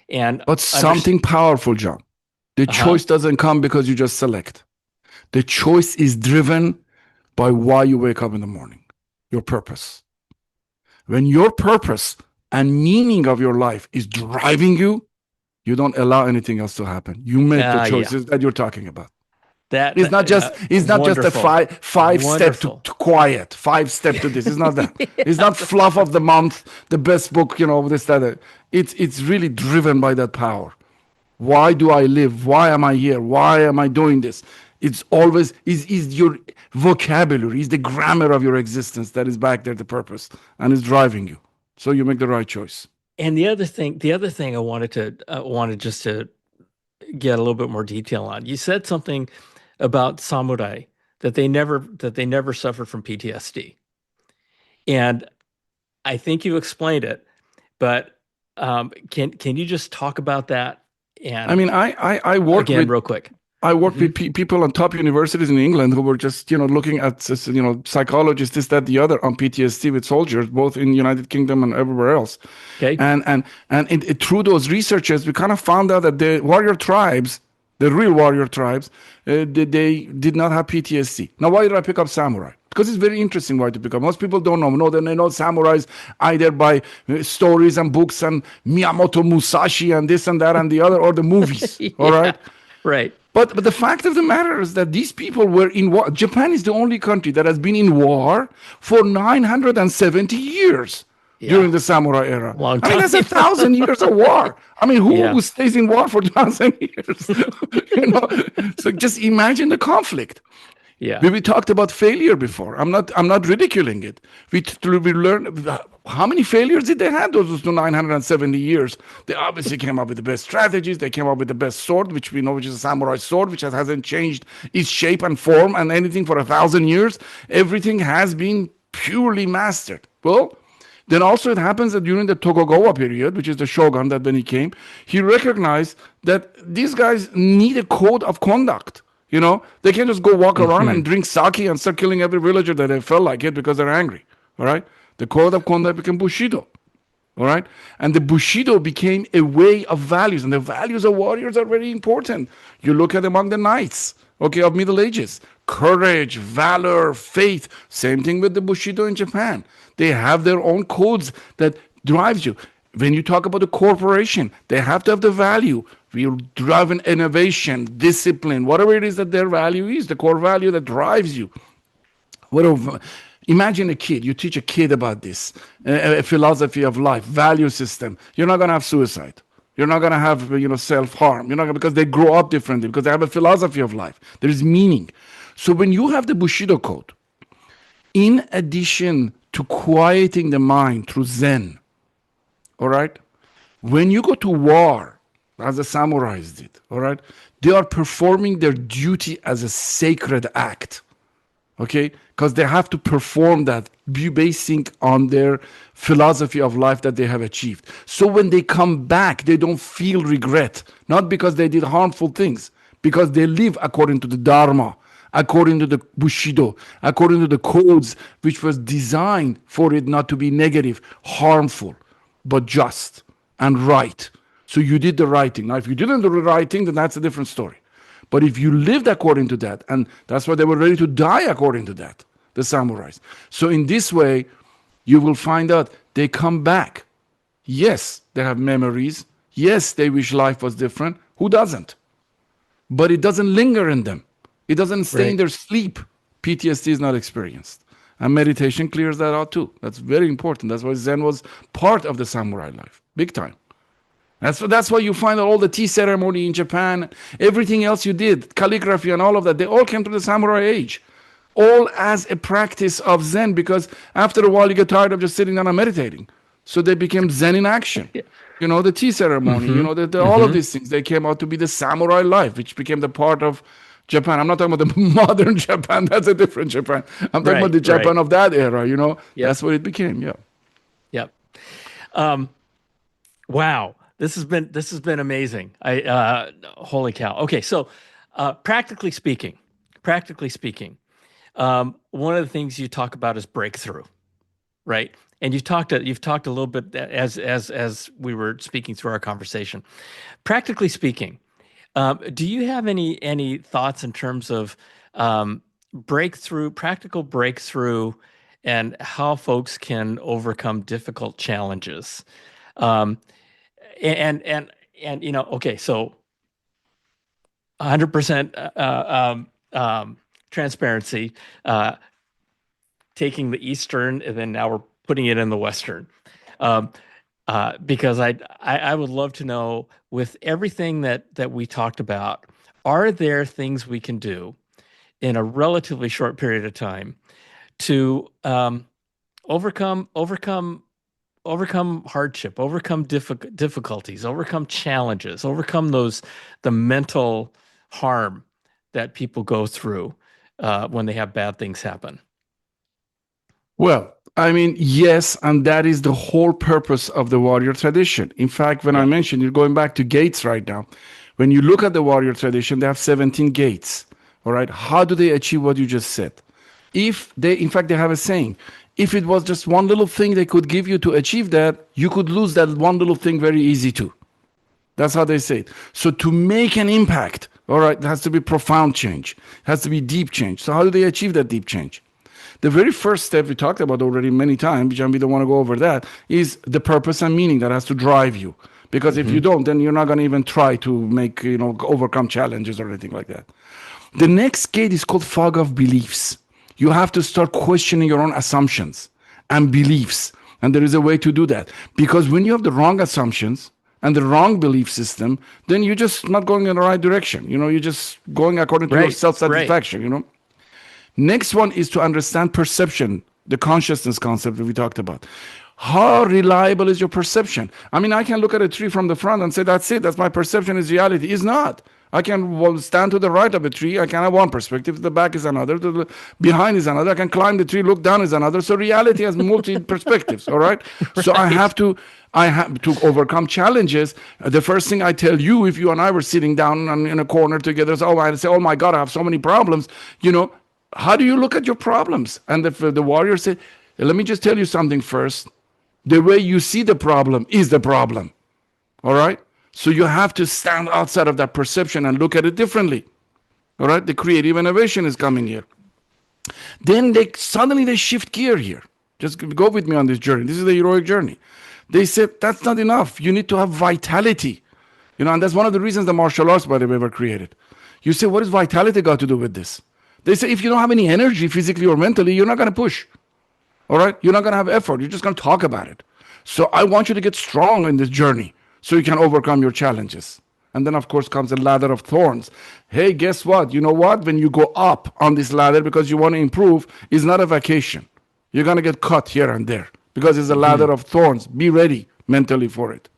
and But understand. something powerful, John. The Uh-huh. choice doesn't come because you just select. The choice is driven by why you wake up in the morning, your purpose. When your purpose and meaning of your life is driving you, you don't allow anything else to happen. You make the Yeah. choices that you're talking about. That, It's not just a wonderful. five step Wonderful. to quiet, 5 step to this. It's not that. It's Yeah. not fluff of the month, the best book, this, that. It's really driven by that power. Why do I live? Why am I here? Why am I doing this? It's always is your vocabulary, is the grammar of your existence that is back there, the purpose, and is driving you. So you make the right choice. And the other thing I wanted just to get a little bit more detail on. You said something about samurai that they never suffered from PTSD. And I think you explained it, but can you just talk about that I and mean, I work again with real quick? I worked Hmm. with people on top universities in England who were just, looking at, psychologists, this, that, the other on PTSD with soldiers, both in United Kingdom and everywhere else. Okay. And through those researches, we kind of found out that the warrior tribes, the real warrior tribes, they did not have PTSD. Now, why did I pick up samurai? Because it's very interesting why to pick up. Most people don't know. No, they know samurais either by stories and books and Miyamoto Musashi and this and that and the other, or the movies. All Yeah. right. Right. But the fact of the matter is that these people were in war. Japan is the only country that has been in war for 970 years Yeah. during the samurai era. Long I mean, that's time. 1,000 years of war. I mean, Yeah. who stays in war for 1,000 years? you know, so just imagine the conflict. Yeah. We talked about failure before. I'm not ridiculing it. We learned how many failures did they have those 970 years. They obviously came up with the best strategies. They came up with the best sword, which we know, which is a samurai sword, which hasn't changed its shape and form and anything for 1,000 years. Everything has been purely mastered. Well, then also it happens that during the Tokugawa period, which is the shogun that when he came, he recognized that these guys need a code of conduct. They can't just go walk around Hmm. and drink sake and start killing every villager that they felt like it because they're angry. All right. The code of conduct became Bushido. All right. And the Bushido became a way of values. And the values of warriors are very important. You look at among the knights, okay, of Middle Ages. Courage, valor, faith. Same thing with the Bushido in Japan. They have their own codes that drives you. When you talk about a corporation, they have to have the value. We'll drive an innovation, discipline, whatever it is that their value is, the core value that drives you. Whatever. Imagine a kid. You teach a kid about this, a philosophy of life, value system. You're not going to have suicide. You're not going to have self harm. You're not gonna, because they grow up differently because they have a philosophy of life. There is meaning. So when you have the Bushido code, in addition to quieting the mind through Zen, all right, when you go to war, as the samurais did, all right, they are performing their duty as a sacred act. Okay, because they have to perform that basing on their philosophy of life that they have achieved. So when they come back, they don't feel regret, not because they did harmful things, because they live according to the Dharma, according to the Bushido, according to the codes which was designed for it not to be negative, harmful, but just and right. So you did the right thing. Now, if you didn't do the right thing, then that's a different story. But if you lived according to that, and that's why they were ready to die according to that, the samurais. So in this way, you will find out they come back. Yes, they have memories. Yes, they wish life was different. Who doesn't? But it doesn't linger in them. It doesn't stay in Right. their sleep. PTSD is not experienced. And meditation clears that out too. That's very important. That's why Zen was part of the samurai life, big time. That's why you find all the tea ceremony in Japan, everything else you did, calligraphy and all of that, they all came to the samurai age. All as a practice of Zen, because after a while you get tired of just sitting down and meditating. So they became Zen in action. Yeah. The tea ceremony, Hmm. all of Hmm. these things, they came out to be the samurai life, which became the part of Japan. I'm not talking about the modern Japan. That's a different Japan. I'm talking about Right, the right. Japan of that era. Yep, That's what it became. Yeah. yep. Um, wow, this has been amazing. Holy cow. Okay, so practically speaking, one of the things you talk about is breakthrough, right? And you've talked a little bit as we were speaking through our conversation. Practically speaking, do you have any thoughts in terms of practical breakthrough, and how folks can overcome difficult challenges? Um, and and okay, so 100% transparency, uh, taking the Eastern, and then now we're putting it in the Western. Um, because I would love to know, with everything that we talked about, are there things we can do in a relatively short period of time to overcome hardship, overcome difficulties, overcome challenges, overcome the mental harm that people go through when they have bad things happen? Well, I mean, yes, and that is the whole purpose of the warrior tradition. In fact, when I Yeah. mentioned, you're going back to gates right now. When you look at the warrior tradition, they have 17 gates. All right. How do they achieve what you just said? If they, in fact, they have a saying, if it was just one little thing they could give you to achieve that, you could lose that one little thing very easy too. That's how they say it. So to make an impact, all right, it has to be profound change. It has to be deep change. So how do they achieve that deep change? The very first step we talked about already many times, and we don't want to go over that, is the purpose and meaning that has to drive you. Because if you Hmm. don't, then you're not going to even try to overcome challenges or anything like that. The next gate is called fog of beliefs. You have to start questioning your own assumptions and beliefs. And there is a way to do that. Because when you have the wrong assumptions and the wrong belief system, then you're just not going in the right direction. You're just going according to your Right, self right. satisfaction. Next one is to understand perception, the consciousness concept that we talked about. How reliable is your perception? I mean, I can look at a tree from the front and say, that's it, that's my perception, is reality. It's not. I can stand to the right of a tree. I can have one perspective. The back is another. Behind is another. I can climb the tree, look down is another. So reality has multi perspectives. All right. So Right. I have to overcome challenges. The first thing I tell you, if you and I were sitting down in a corner together, is, I say, oh my God, I have so many problems. How do you look at your problems? And the warrior said, let me just tell you something first. The way you see the problem is the problem. All right? So you have to stand outside of that perception and look at it differently. All right? The creative innovation is coming here. Then they shift gear here. Just go with me on this journey. This is the heroic journey. They said that's not enough. You need to have vitality. And that's one of the reasons the martial arts, by the way, were created. You say, what does vitality got to do with this? They say, if you don't have any energy physically or mentally, you're not going to push. All right? You're not going to have effort. You're just going to talk about it. So I want you to get strong in this journey so you can overcome your challenges. And then, of course, comes the ladder of thorns. Hey, guess what? You know what? When you go up on this ladder because you want to improve, it's not a vacation. You're going to get cut here and there because it's a Hmm. ladder of thorns. Be ready mentally for it.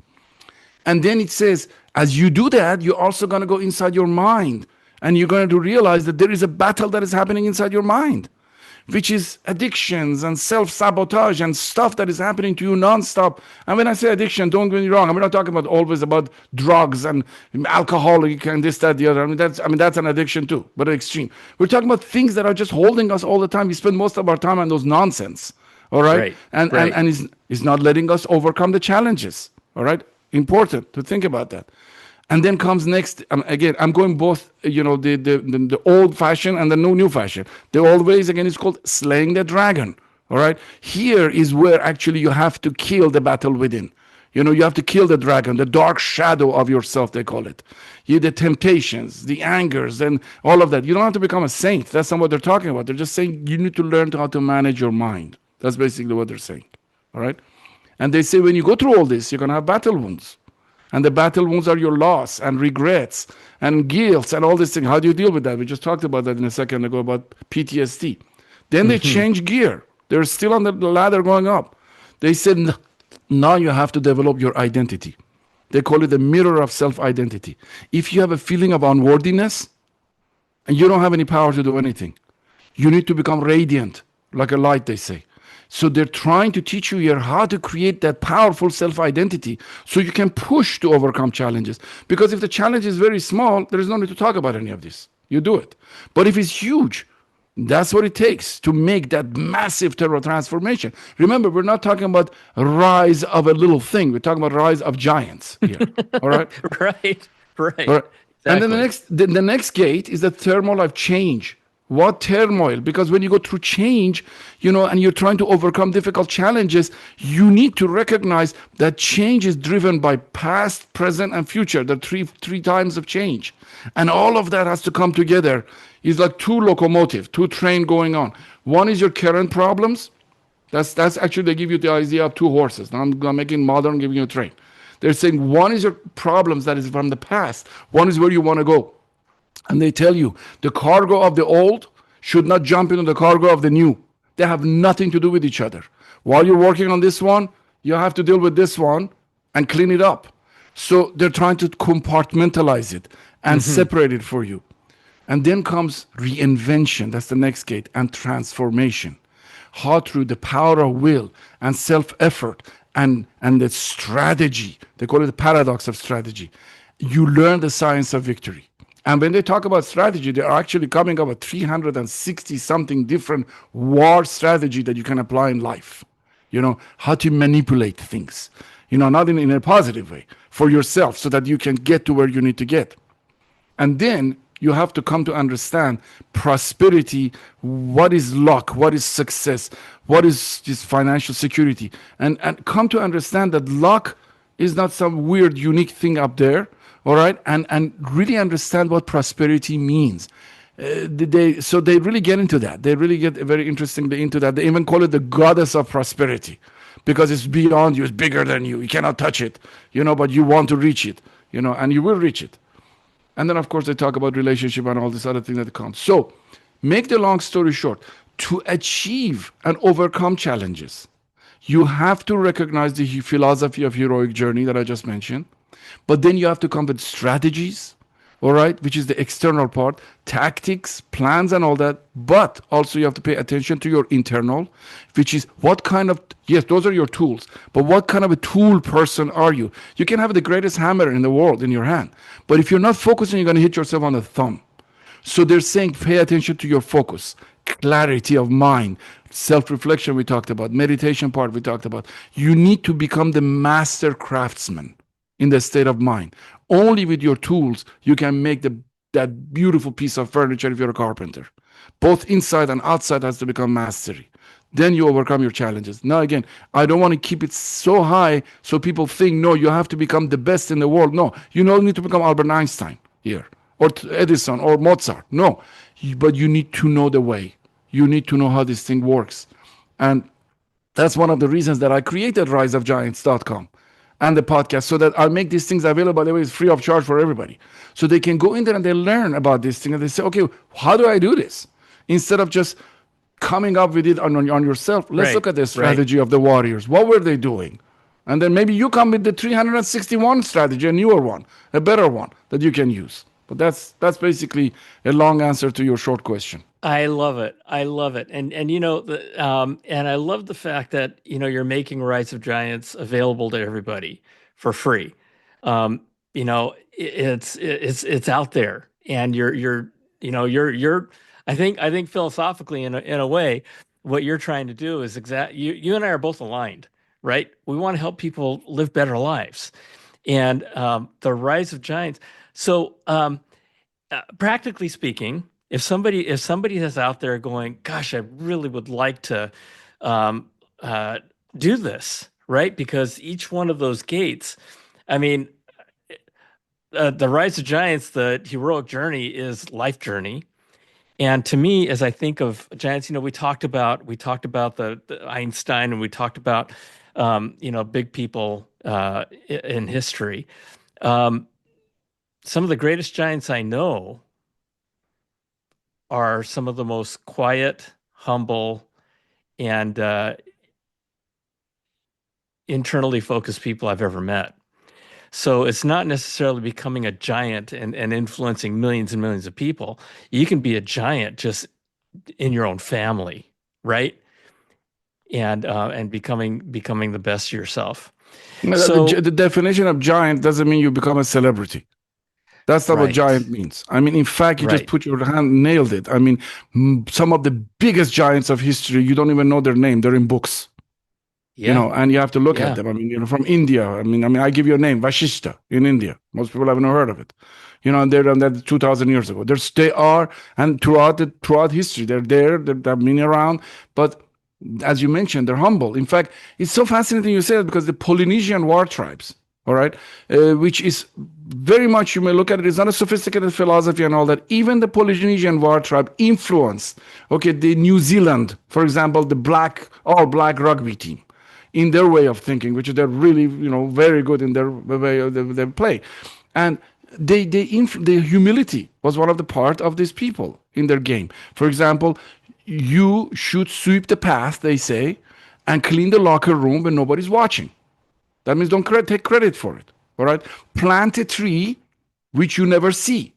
And then it says, as you do that, you're also going to go inside your mind. And you're going to realize that there is a battle that is happening inside your mind, which is addictions and self sabotage and stuff that is happening to you nonstop. And when I say addiction, don't get me wrong. I'm not talking about always about drugs and alcoholic and this, that, the other. I mean that's an addiction too, but extreme. We're talking about things that are just holding us all the time. We spend most of our time on those nonsense. All right, Right, and right. is not letting us overcome the challenges. All right, important to think about that. And then comes next. Again, I'm going both. The old fashion and the new fashion. The old ways again is called slaying the dragon. All right. Here is where actually you have to kill the battle within. You have to kill the dragon, the dark shadow of yourself. They call it. The temptations, the angers, and all of that. You don't have to become a saint. That's not what they're talking about. They're just saying you need to learn how to manage your mind. That's basically what they're saying. All right. And they say when you go through all this, you're gonna have battle wounds. And the battle wounds are your loss and regrets and guilt and all these things. How do you deal with that? We just talked about that in a second ago about PTSD. Then they Hmm. change gear. They're still on the ladder going up. They said, now you have to develop your identity. They call it the mirror of self identity. If you have a feeling of unworthiness, and you don't have any power to do anything. You need to become radiant, like a light, they say. So they're trying to teach you here how to create that powerful self-identity so you can push to overcome challenges. Because if the challenge is very small, there is no need to talk about any of this. You do it. But if it's huge, that's what it takes to make that massive terror transformation. Remember, we're not talking about rise of a little thing. We're talking about rise of giants here. All right? Right, All right. right. And then Exactly. the next gate is the turmoil of change. What turmoil? Because when you go through change, and you're trying to overcome difficult challenges, you need to recognize that change is driven by past, present, and future. The three times of change. And all of that has to come together. It's like two locomotive, two train going on. One is your current problems. That's actually they give you the idea of two horses. Now I'm making modern, giving you a train. They're saying one is your problems that is from the past. One is where you want to go. And they tell you the cargo of the old should not jump into the cargo of the new. They have nothing to do with each other. While you're working on this one, you have to deal with this one and clean it up. So they're trying to compartmentalize it and Hmm. separate it for you. And then comes reinvention. That's the next gate. And transformation. How through the power of will and self-effort and the strategy, they call it the paradox of strategy, you learn the science of victory. And when they talk about strategy, they are actually coming up with 360 something different war strategy that you can apply in life. How to manipulate things, not in a positive way for yourself so that you can get to where you need to get. And then you have to come to understand prosperity, what is luck, what is success, what is just financial security, and come to understand that luck is not some weird, unique thing up there, all right? And really understand what prosperity means. So they really get into that. They really get very interestingly into that. They even call it the goddess of prosperity because it's beyond you, it's bigger than you. You cannot touch it, but you want to reach it, and you will reach it. And then, of course, they talk about relationship and all this other thing that comes. So, make the long story short, to achieve and overcome challenges, you have to recognize the philosophy of heroic journey that I just mentioned. But then you have to come with strategies, all right, which is the external part, tactics, plans, and all that. But also you have to pay attention to your internal, which is what kind of, yes, those are your tools, but what kind of a tool person are you? You can have the greatest hammer in the world in your hand, but if you're not focusing, you're going to hit yourself on the thumb. So they're saying pay attention to your focus, clarity of mind, self-reflection we talked about, meditation part we talked about. You need to become the master craftsman in the state of mind. Only with your tools you can make that beautiful piece of furniture if you're a carpenter. Both inside and outside has to become mastery. Then you overcome your challenges. Now again, I don't want to keep it so high so people think, no, you have to become the best in the world. No, you don't need to become Albert Einstein here or Edison or Mozart. No, but you need to know the way. You need to know how this thing works. And that's one of the reasons that I created riseofgiants.com and the podcast so that I'll make these things available. By the way, it's free of charge for everybody. So they can go in there and they learn about this thing and they say, okay, how do I do this? Instead of just coming up with it on yourself, let's Right, look at the right. strategy of the warriors. What were they doing? And then maybe you come with the 361 strategy, a newer one, a better one that you can use. But that's basically a long answer to your short question. I love it. I love it. And and I love the fact that you're making Rise of Giants available to everybody for free. It's out there, and you're I think philosophically in a way, what you're trying to do is exact. You and I are both aligned, right? We want to help people live better lives, and the Rise of Giants. So. Practically speaking, if somebody is out there going, "Gosh, I really would like to um, uh, do this," right? Because each one of those gates, I mean, the Rise of Giants, the heroic journey is life journey. And to me, as I think of giants, we talked about the Einstein, and we talked about big people in history. Um, some of the greatest giants I know are some of the most quiet, humble, and internally focused people I've ever met. So it's not necessarily becoming a giant and influencing millions and millions of people. You can be a giant just in your own family, right? And becoming the best of yourself. So, The definition of giant doesn't mean you become a celebrity. That's not what giant right, means. I mean, in fact, you just right. put your hand, nailed it. I mean, some of the biggest giants of history, you don't even know their name. They're in books, Yeah, and you have to look at yeah. them. I mean, from India. I give you a name, Vashishta in India. Most people haven't heard of it. And they're on that 2,000 years ago. They are, and throughout history, they're there. They've been around, but as you mentioned, they're humble. In fact, it's so fascinating you say that because the Polynesian war tribes, all right, which is very much, you may look at it, it's not a sophisticated philosophy and all that. Even the Polynesian war tribe influenced, okay, the New Zealand, for example, the all black rugby team in their way of thinking, which they're really, very good in their way of their play. And the humility was one of the part of these people in their game. For example, you should sweep the path, they say, and clean the locker room when nobody's watching. That means don't take credit for it. All right. Plant a tree which you never see.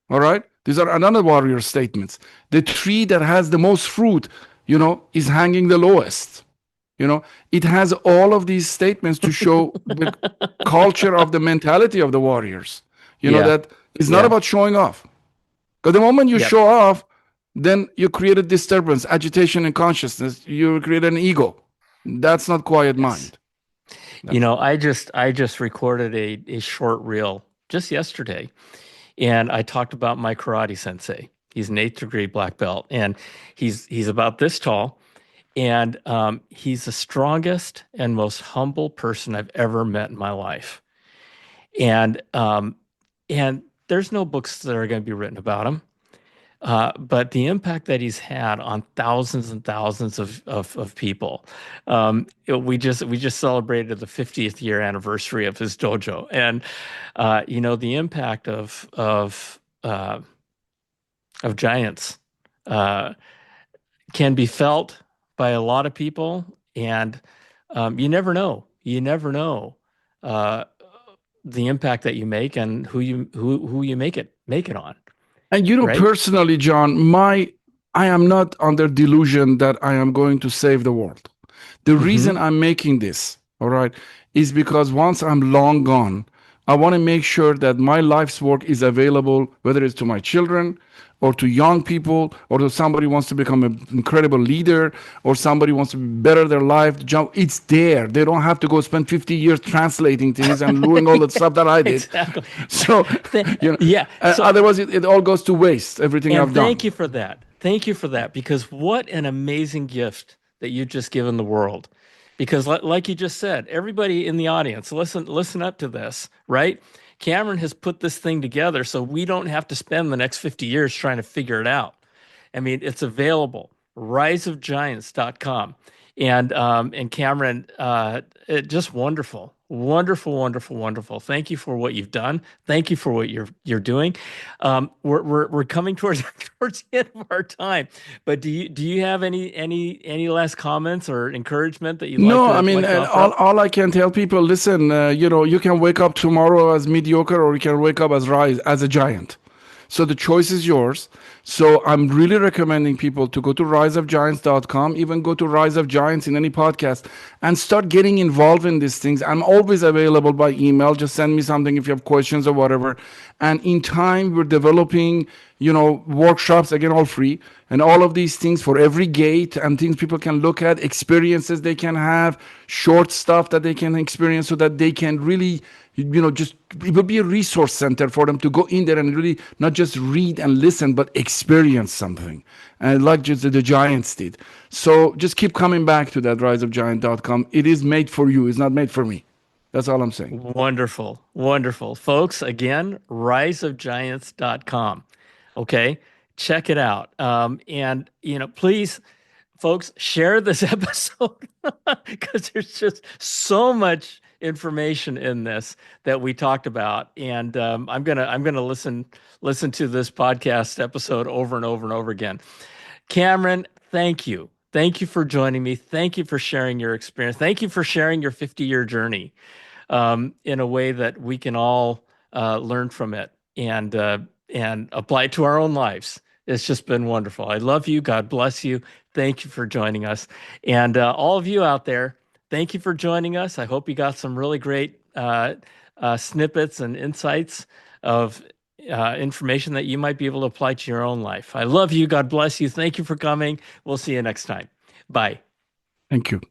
All right. These are another warrior statements. The tree that has the most fruit, is hanging the lowest. It has all of these statements to show the culture of the mentality of the warriors. Yeah, That it's not yeah, about showing off. Because the moment you yep. show off, then you create a disturbance, agitation in consciousness. You create an ego. That's not quiet Yes. mind. That's I just recorded a short reel just yesterday, and I talked about my karate sensei. He's an eighth degree black belt, and he's about this tall, and he's the strongest and most humble person I've ever met in my life. And and there's no books that are going to be written about him. But the impact that he's had on thousands and thousands of people. We just celebrated the 50th year anniversary of his dojo, and the impact of giants uh, can be felt by a lot of people, and you never know. You never know uh, the impact that you make and who you make it on, And right? personally, John, I am not under delusion that I am going to save the world. The reason Hmm. I'm making this, all right, is because once I'm long gone, I want to make sure that my life's work is available, whether it's to my children or to young people or to somebody who wants to become an incredible leader or somebody wants to better their life. It's there. They don't have to go spend 50 years translating things and doing all the stuff that I did. Exactly. So, Yeah. So, otherwise it all goes to waste, everything and I've thank done. you for that. Thank you for that, because what an amazing gift that you've just given the world. Because like you just said, everybody in the audience, listen up to this, right? Cameron has put this thing together so we don't have to spend the next 50 years trying to figure it out. I mean, it's available. Riseofgiants.com. And Cameron, just wonderful, wonderful, wonderful, wonderful. Thank you for what you've done. Thank you for what you're doing. We're coming towards towards the end of our time, but do you have any last comments or encouragement that you'd like No, I to mean, like to offer all, up? all I can tell people, listen, you can wake up tomorrow as mediocre or you can wake up as a giant. So the choice is yours. So I'm really recommending people to go to riseofgiants.com, even go to Rise of Giants in any podcast and start getting involved in these things. I'm always available by email. Just send me something if you have questions or whatever. And in time, we're developing, workshops, again, all free, and all of these things for every gate and things people can look at, experiences they can have, short stuff that they can experience so that they can really, just it will be a resource center for them to go in there and really not just read and listen, but experience something. And like just the Giants did. So just keep coming back to that riseofgiant.com. It is made for you, it's not made for me. That's all I'm saying. Wonderful, wonderful, folks. Again, riseofgiants.com. Okay, check it out. And please, folks, share this episode because there's just so much information in this that we talked about, and I'm gonna listen to this podcast episode over and over and over again. Cameron, thank you. Thank you for joining me. Thank you for sharing your experience. Thank you for sharing your 50-year journey. in a way that we can all learn from it and apply it to our own lives. It's just been wonderful. I love you. God bless you. Thank you for joining us. And all of you out there, thank you for joining us. I hope you got some really great snippets and insights of information that you might be able to apply to your own life. I love you. God bless you. Thank you for coming. We'll see you next time. Bye. Thank you.